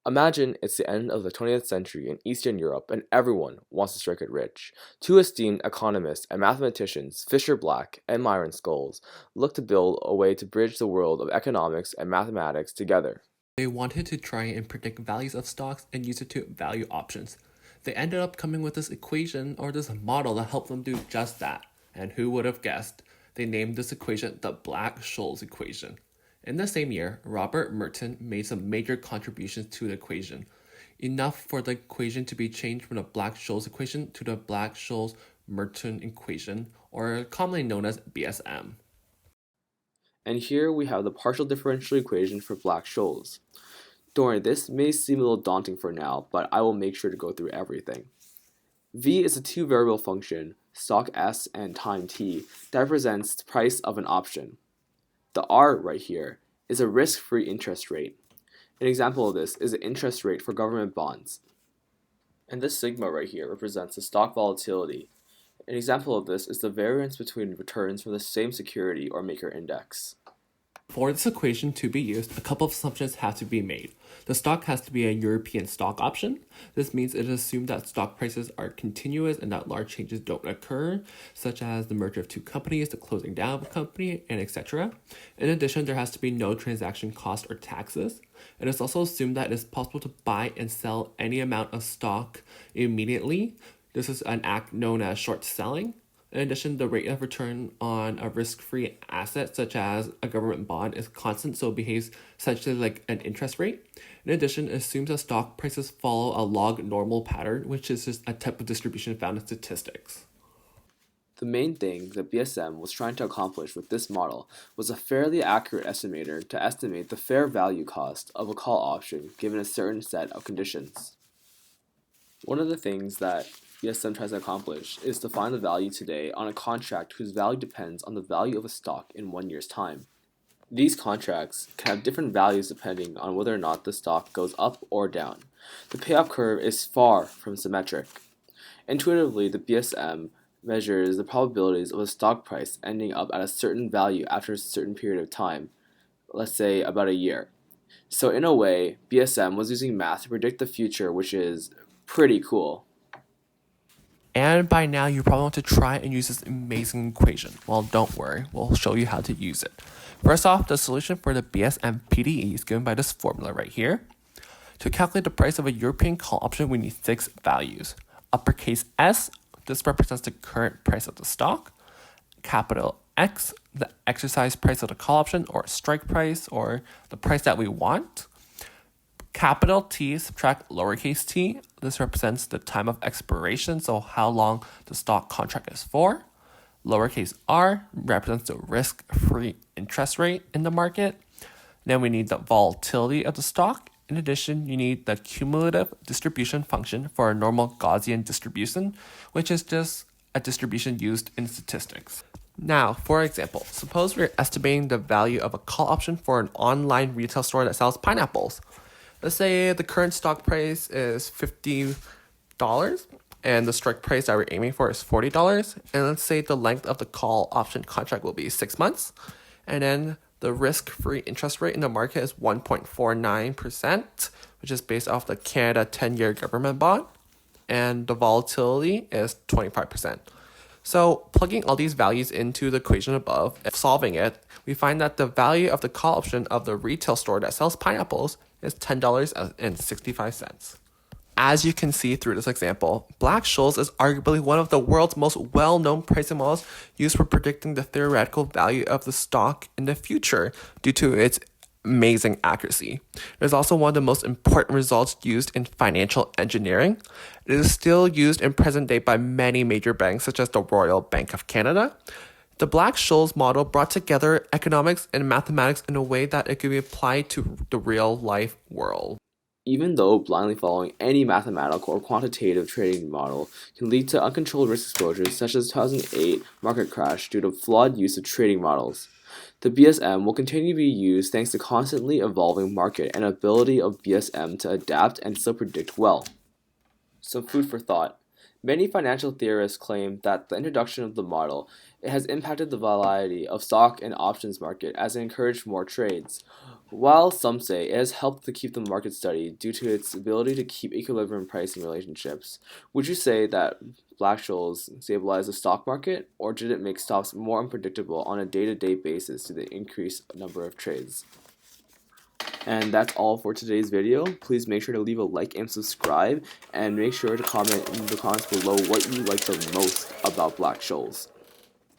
Imagine it's the end of the 20th century in Eastern Europe and everyone wants to strike it rich. Two esteemed economists and mathematicians, Fisher Black and Myron Scholes, look to build a way to bridge the world of economics and mathematics together. They wanted to try and predict values of stocks and use it to value options. They ended up coming with this equation or this model that helped them do just that. And who would have guessed? They named this equation the Black-Scholes equation. In the same year, Robert Merton made some major contributions to the equation, enough for the equation to be changed from the Black-Scholes equation to the Black-Scholes Merton equation, or commonly known as BSM. And here we have the partial differential equation for Black-Scholes. Don't worry, this may seem a little daunting for now, but I will make sure to go through everything. V is a two-variable function, stock S and time t, that represents the price of an option. The R right here is a risk-free interest rate. An example of this is the interest rate for government bonds. And this sigma right here represents the stock volatility. An example of this is the variance between returns for the same security or maker index. For this equation to be used, a couple of assumptions have to be made. The stock has to be a European stock option. This means it is assumed that stock prices are continuous and that large changes don't occur, such as the merger of two companies, the closing down of a company, and etc. In addition, there has to be no transaction cost or taxes. It is also assumed that it is possible to buy and sell any amount of stock immediately. This is an act known as short selling. In addition, the rate of return on a risk-free asset, such as a government bond, is constant, so it behaves essentially like an interest rate. In addition, it assumes that stock prices follow a log normal pattern, which is just a type of distribution found in statistics. The main thing that BSM was trying to accomplish with this model was a fairly accurate estimator to estimate the fair value cost of a call option given a certain set of conditions. One of the things that BSM tries to accomplish is to find the value today on a contract whose value depends on the value of a stock in 1 year's time. These contracts can have different values depending on whether or not the stock goes up or down. The payoff curve is far from symmetric. Intuitively, the BSM measures the probabilities of a stock price ending up at a certain value after a certain period of time, let's say about a year. So in a way, BSM was using math to predict the future, which is pretty cool. And by now, you probably want to try and use this amazing equation. Well, don't worry, we'll show you how to use it. First off, the solution for the BSM PDE is given by this formula right here. To calculate the price of a European call option, we need 6 values. Uppercase S, this represents the current price of the stock. Capital X, the exercise price of the call option or strike price or the price that we want. Capital T, subtract lowercase t. This represents the time of expiration, so how long the stock contract is for. Lowercase r represents the risk-free interest rate in the market. Then we need the volatility of the stock. In addition, you need the cumulative distribution function for a normal Gaussian distribution, which is just a distribution used in statistics. Now, for example, suppose we're estimating the value of a call option for an online retail store that sells pineapples. Let's say the current stock price is $50 and the strike price that we're aiming for is $40. And let's say the length of the call option contract will be 6 months. And then the risk-free interest rate in the market is 1.49%, which is based off the Canada 10-year government bond. And the volatility is 25%. So plugging all these values into the equation above and solving it, we find that the value of the call option of the retail store that sells pineapples is $10.65. As you can see through this example, Black-Scholes is arguably one of the world's most well-known pricing models used for predicting the theoretical value of the stock in the future due to its amazing accuracy. It is also one of the most important results used in financial engineering. It is still used in present day by many major banks such as the Royal Bank of Canada. The Black-Scholes model brought together economics and mathematics in a way that it could be applied to the real-life world. Even though blindly following any mathematical or quantitative trading model can lead to uncontrolled risk exposures such as the 2008 market crash due to flawed use of trading models, the BSM will continue to be used thanks to constantly evolving market and ability of BSM to adapt and still predict well. Some food for thought. Many financial theorists claim that the introduction of the model has impacted the volatility of stock and options market as it encouraged more trades. While some say it has helped to keep the market steady due to its ability to keep equilibrium pricing relationships, would you say that Black-Scholes stabilized the stock market, or did it make stocks more unpredictable on a day-to-day basis to the increased number of trades? And that's all for today's video. Please make sure to leave a like and subscribe, and make sure to comment in the comments below what you like the most about Black-Scholes.